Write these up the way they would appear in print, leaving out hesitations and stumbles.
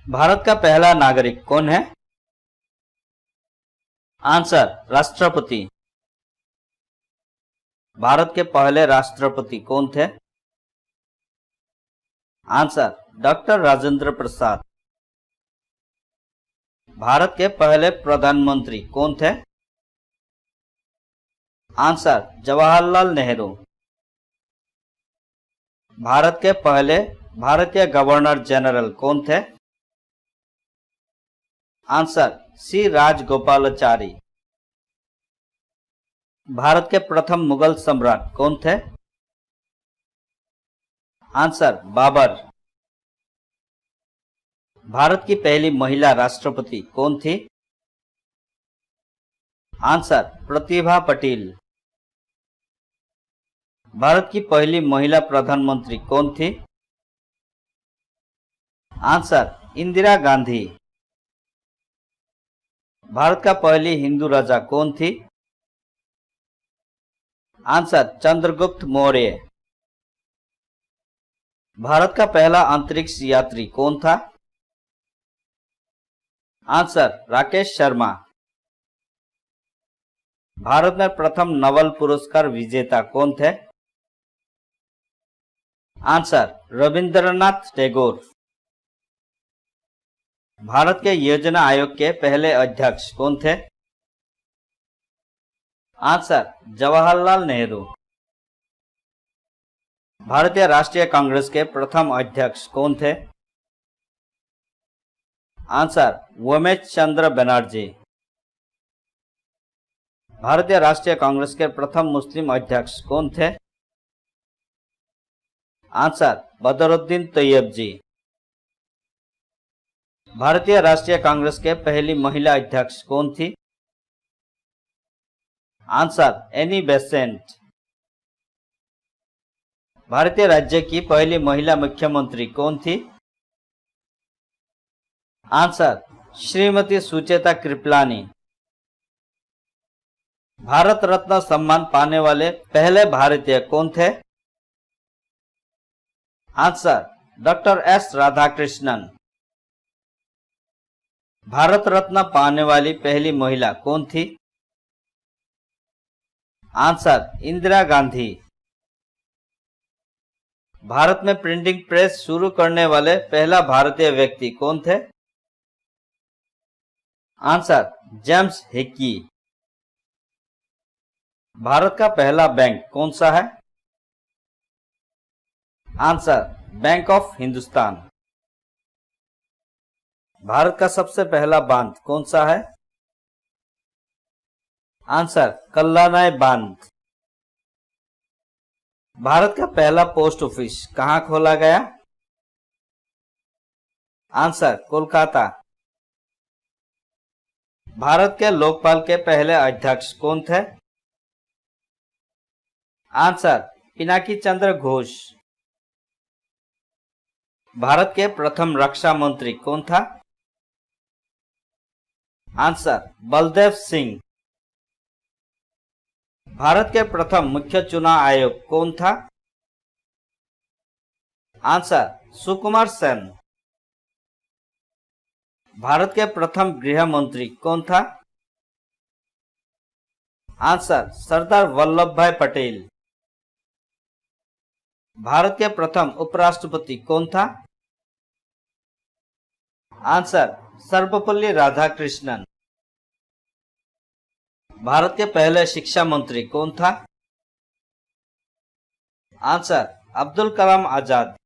भारत का पहला नागरिक कौन है? आंसर राष्ट्रपति। भारत के पहले राष्ट्रपति कौन थे? Answer doctor Rajendra Prasad. भारत के पहले प्रधानमंत्री कौन थे? आंसर जवाहरलाल नेहरू। भारत के पहले भारतीय गवर्नर जनरल कौन थे? Answer C Rajagopalachari. भारत के प्रथम मुगल सम्राट कौन थे? आंसर बाबर। भारत की पहली महिला राष्ट्रपति कौन थी? आंसर प्रतिभा पाटिल। भारत की पहली महिला प्रधानमंत्री कौन थी? आंसर इंदिरा गांधी। भारत का पहली हिंदू राजा कौन थी? आंसर चंद्रगुप्त मौर्य। भारत का पहला अंतरिक्ष यात्री कौन था? आंसर राकेश शर्मा। भारत में प्रथम नोबेल पुरस्कार विजेता कौन थे? आंसर रविंद्रनाथ टैगोर। भारत के योजना आयोग के पहले अध्यक्ष कौन थे? आंसर जवाहरलाल नेहरू। भारतीय राष्ट्रीय कांग्रेस के प्रथम अध्यक्ष कौन थे? आंसर उमेश चंद्र बनर्जी। भारतीय राष्ट्रीय कांग्रेस के प्रथम मुस्लिम अध्यक्ष कौन थे? आंसर बदरुद्दीन तैयब जी। भारतीय राष्ट्रीय कांग्रेस के पहली महिला अध्यक्ष कौन थी? Answer Annie Besant. भारतीय राज्य की पहली महिला मुख्यमंत्री कौन थी? आंसर श्रीमती सुचेता कृपलानी। भारत रत्न सम्मान पाने वाले पहले भारतीय कौन थे? Answer doctor S Radhakrishnan. Bharat Ratna पाने वाली पहली महिला कौन थी? आंसर इंदिरा गांधी। भारत में प्रिंटिंग प्रेस शुरू करने वाले पहला भारतीय व्यक्ति कौन थे? Answer James Hickey. भारत का पहला बैंक कौन सा है? Answer bank of Hindustan. Bharat का सबसे पहला बांध कौन सा है? आंसर कल्लानाय बांध। भारत का पहला पोस्ट ऑफिस कहां खोला गया? आंसर कोलकाता। भारत के लोकपाल के पहले अध्यक्ष कौन थे? आंसर पिनाकी चंद्र घोष। भारत के प्रथम रक्षा मंत्री कौन था? आंसर बलदेव सिंह। भारत के प्रथम मुख्य चुनाव आयोग कौन था? आंसर सुकुमार सेन। भारत के प्रथम गृह मंत्री कौन था? आंसर सरदार वल्लभ भाई पटेल। भारत के प्रथम उपराष्ट्रपति कौन था? आंसर सर्वपल्ली राधाकृष्णन। भारत के पहले शिक्षा मंत्री कौन था? आंसर अब्दुल कलाम आजाद।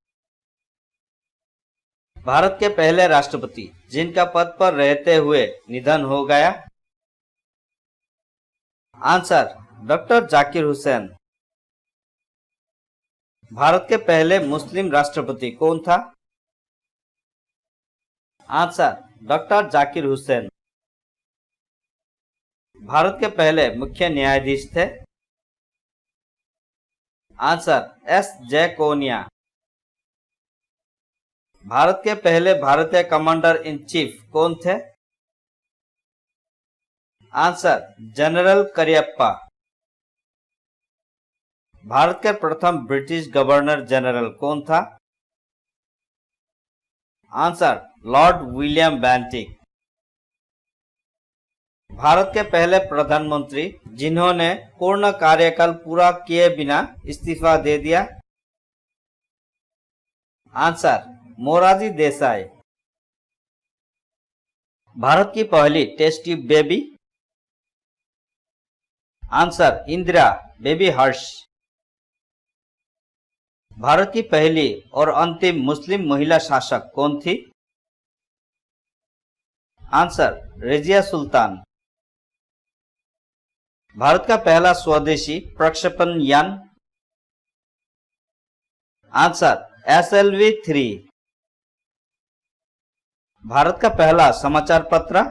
भारत के पहले राष्ट्रपति जिनका पद पर रहते हुए निधन हो गया? Answer doctor Zakir Hussain. भारत के पहले मुस्लिम राष्ट्रपति कौन था? Answer doctor Zakir Hussain. भारत के पहले मुख्य न्यायाधीश थे? Answer S J Kania. भारत के पहले भारतीय कमांडर इन चीफ कौन थे? Answer general Cariappa. भारत के प्रथम ब्रिटिश गवर्नर जनरल कौन था? Answer Lord William Bentinck. Bharat के पहले प्रधानमंत्री जिन्होंने पूर्ण कार्यकाल पूरा किए बिना इस्तीफा दे दिया। आंसर मोरारजी देसाई। भारत की पहली test tube baby. Answer Indira baby Harsh. भारत की पहली और अंतिम मुस्लिम महिला शासक कौन थी? आंसर रजिया सुल्तान। भारत का पहला स्वदेशी प्रक्षेपण यान। Answer SLV-3। भारत का पहला समाचार पत्र।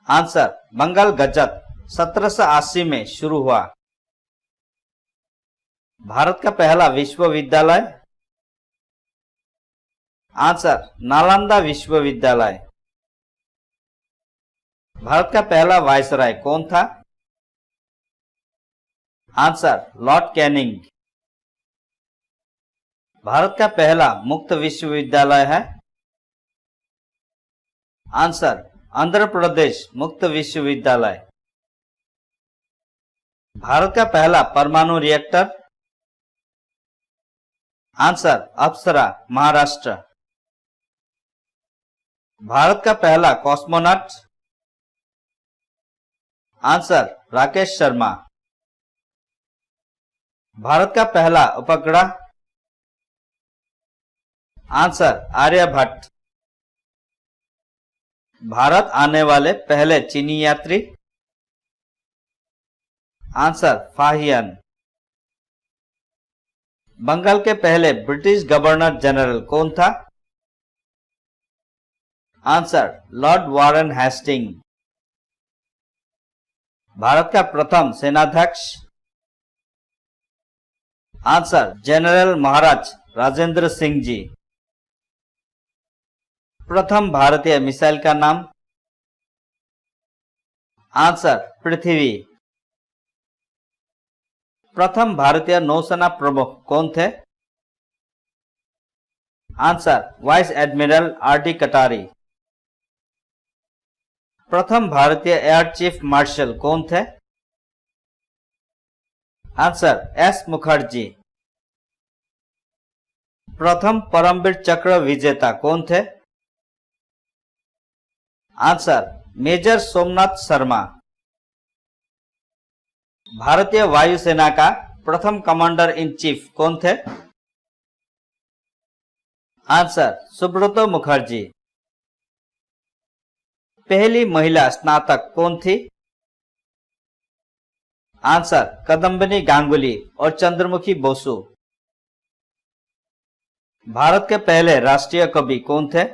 आंसर बंगाल गजट 1780 में शुरू हुआ। भारत का पहला विश्वविद्यालय। आंसर नालंदा विश्वविद्यालय। भारत का पहला वायसराय कौन था? Answer Lord Canning. भारत का पहला मुक्त विश्वविद्यालय है। आंसर आंध्र प्रदेश मुक्त विश्वविद्यालय। भारत का पहला परमाणु रिएक्टर। आंसर अप्सरा महाराष्ट्र। भारत का पहला कॉस्मोनॉट। आंसर राकेश शर्मा। भारत का पहला उपग्रह। आंसर आर्यभट्ट। भारत आने वाले पहले चीनी यात्री। आंसर फाहियन। बंगाल के पहले ब्रिटिश गवर्नर जनरल कौन था? Answer Lord Warren Hasting. भारत का प्रथम सेनाध्यक्ष। Answer general Maharaj Rajendra Singh ji. प्रथम भारतीय मिसाइल का नाम। आंसर पृथ्वी। प्रथम भारतीय नौसेना प्रमुख कौन थे? आंसर वाइस एडमिरल RD कटारी। प्रथम भारतीय एयर चीफ मार्शल कौन थे? Answer S Mukherjee. प्रथम परमवीर चक्र विजेता कौन थे? Answer major Somnath Sharma. भारतीय वायुसेना का प्रथम कमांडर इन चीफ कौन थे? आंसर सुब्रतो मुखर्जी। पहली महिला स्नातक कौन थी? आंसर कदम्बिनी गांगुली और चंद्रमुखी बोसु। भारत के पहले राष्ट्रीय कवि कौन थे?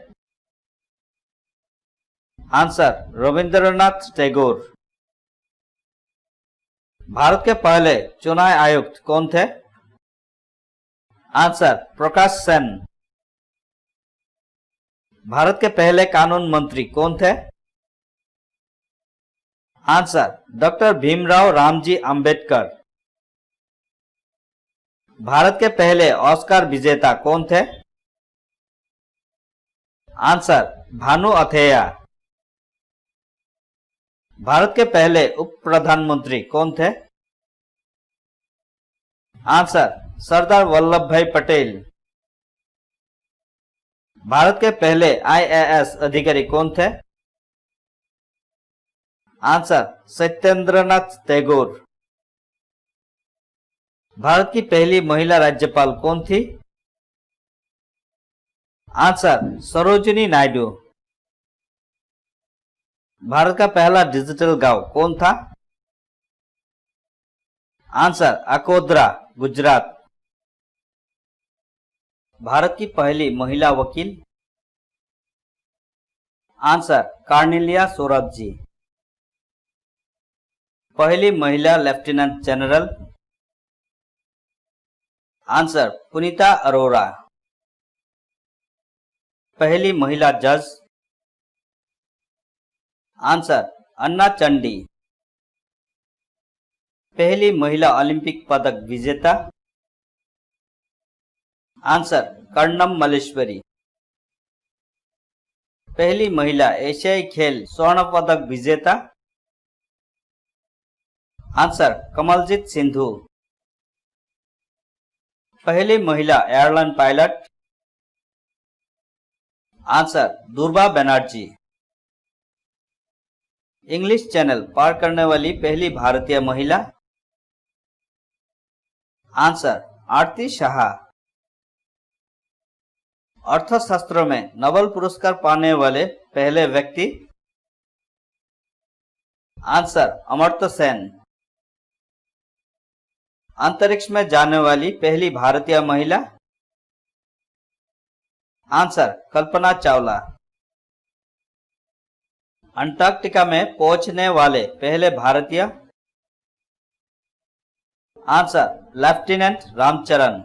आंसर रविंद्रनाथ टैगोर। भारत के पहले चुनाव आयुक्त कौन थे? आंसर प्रकाश सेन। भारत के पहले कानून मंत्री कौन थे? Answer doctor Bhimrao Ramji Ambedkar. भारत के पहले ऑस्कर विजेता कौन थे? आंसर भानु अथैया। भारत के पहले उप प्रधानमंत्री कौन थे? आंसर सरदार वल्लभ भाई पटेल। भारत के पहले IAS अधिकारी कौन थे? आंसर सत्येंद्रनाथ टैगोर। भारत की पहली महिला राज्यपाल कौन थी? आंसर सरोजिनी नायडू। भारत का पहला डिजिटल गांव कौन था? आंसर अकोदरा गुजरात। भारत की पहली महिला वकील। आंसर कार्नेलिया सोराबजी। पहली महिला lieutenant general. Answer Punita Arora. पहली महिला जज। आंसर अन्ना चंडी। पहली महिला ओलंपिक पदक विजेता। आंसर कर्णम मल्लेश्वरी। पहली महिला एशियाई खेल स्वर्ण पदक विजेता। आंसर कमलजीत सिंधु। पहली महिला airline pilot. Answer Durba Banerjee. English channel पार करने वाली पहली भारतीय महिला। आंसर आरती शाह। अर्थशास्त्र में नोबेल पुरस्कार पाने वाले पहले व्यक्ति। आंसर अमर्त्य सेन। अंतरिक्ष में जाने वाली पहली भारतीय महिला। आंसर कल्पना चावला। अंटार्कटिका में पहुंचने वाले पहले भारतीय। Answer lieutenant Ramcharan.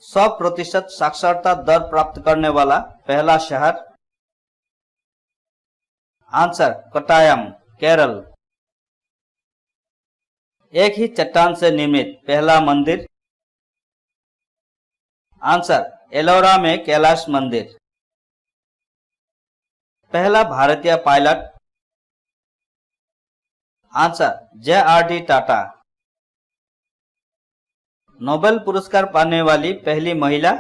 100% साक्षरता दर प्राप्त करने वाला पहला शहर। आंसर कोट्टायम, केरल। एक ही चट्टान से निर्मित पहला मंदिर। आंसर एलोरा में कैलाश मंदिर। पहला भारतीय pilot. Answer JRD. Tata. Nobel पुरस्कार पाने वाली पहली महिला।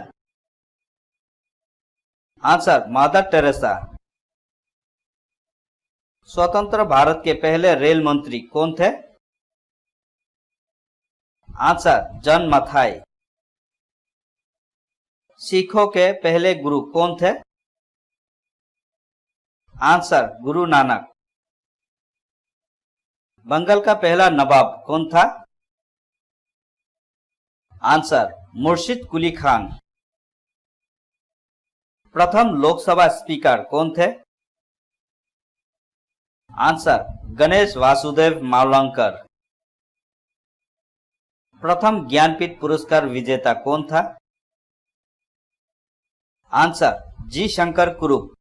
Answer mother Teresa. स्वतंत्र भारत के पहले रेल मंत्री कौन थे? Answer John Mathai. सिखों के पहले गुरु कौन थे? आंसर गुरु नानक। बंगाल का पहला नवाब कौन था? आंसर मुर्शिद कुली खान। प्रथम लोकसभा स्पीकर कौन थे? आंसर गणेश वासुदेव मावलंकर। प्रथम ज्ञानपीठ पुरस्कार विजेता कौन था? Answer G Shankar Kurup.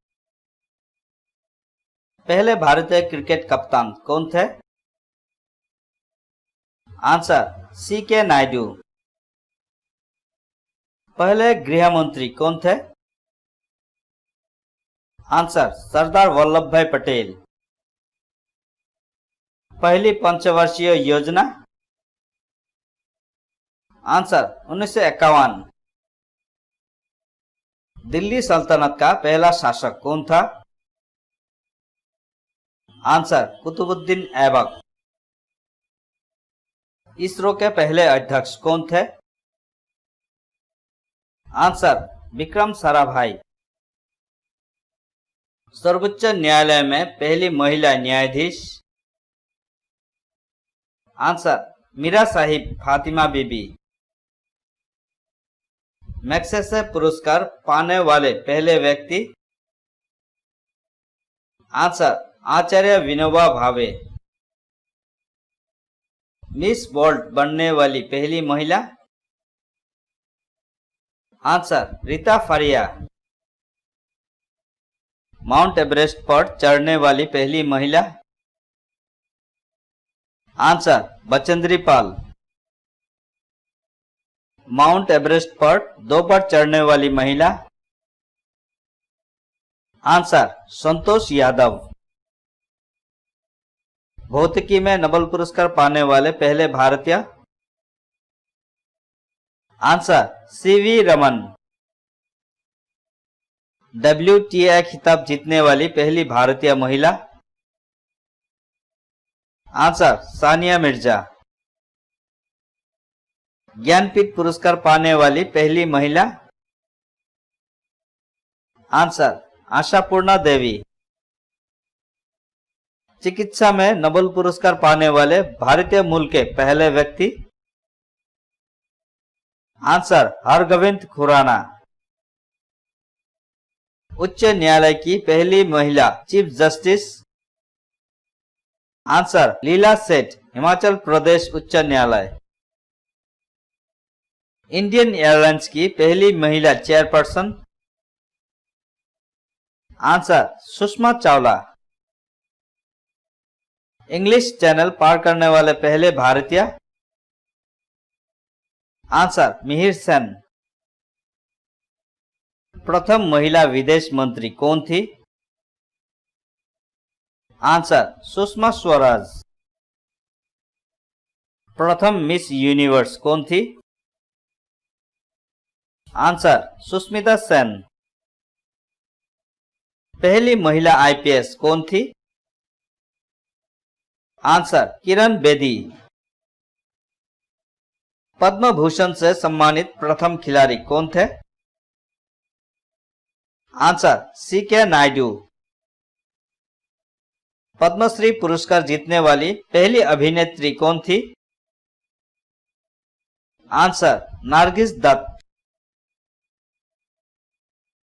पहले भारतीय क्रिकेट कप्तान कौन थे? Answer C K. नायडू। पहले गृह मंत्री कौन थे? आंसर सरदार वल्लभ भाई पटेल। पहली पंचवर्षीय योजना। आंसर 1951। दिल्ली सल्तनत का पहला शासक कौन था? आंसर कुतुबुद्दीन ऐबक। इसरो के पहले अध्यक्ष कौन थे? आंसर विक्रम साराभाई। सर्वोच्च न्यायालय में पहली महिला न्यायाधीश। आंसर मीरा साहिब फातिमा बीबी। मैग्सेसे पुरस्कार पाने वाले पहले व्यक्ति। आंसर आचार्य विनोबा भावे। मिस वर्ल्ड बनने वाली पहली महिला। Answer Reita Faria. Mount Everest पर चढ़ने वाली पहली महिला। Answer Bachendri Pal. Mount Everest पर 2 बार चढ़ने वाली महिला। आंसर संतोष यादव। भौतिकी में नोबेल पुरस्कार पाने वाले पहले भारतीय। Answer CV. रमन। WTA खिताब जीतने वाली पहली भारतीय महिला। आंसर सानिया मिर्जा। ज्ञानपीठ पुरस्कार पाने वाली पहली महिला। आंसर आशापूर्णा देवी। चिकित्सा में नोबेल पुरस्कार पाने वाले भारतीय मूल के पहले व्यक्ति। आंसर हरगोविंद खुराना। उच्च न्यायालय की पहली महिला चीफ जस्टिस। आंसर लीला सेठ, हिमाचल प्रदेश उच्च न्यायालय। इंडियन एयरलाइंस की पहली महिला chairperson. Answer Sushma Chawla. English channel पार करने वाले पहले भारतीय। आंसर मिहिर सेन। प्रथम महिला विदेश मंत्री कौन थी? आंसर सुषमा स्वराज। प्रथम मिस यूनिवर्स कौन थी? आंसर सुष्मिता सेन। पहली महिला आईपीएस कौन थी? आंसर किरण बेदी। पद्म भूषण से सम्मानित प्रथम खिलाड़ी कौन थे? Answer C K Naidu. पद्मश्री पुरस्कार जीतने वाली पहली अभिनेत्री कौन थी? आंसर नारगिस दत्त।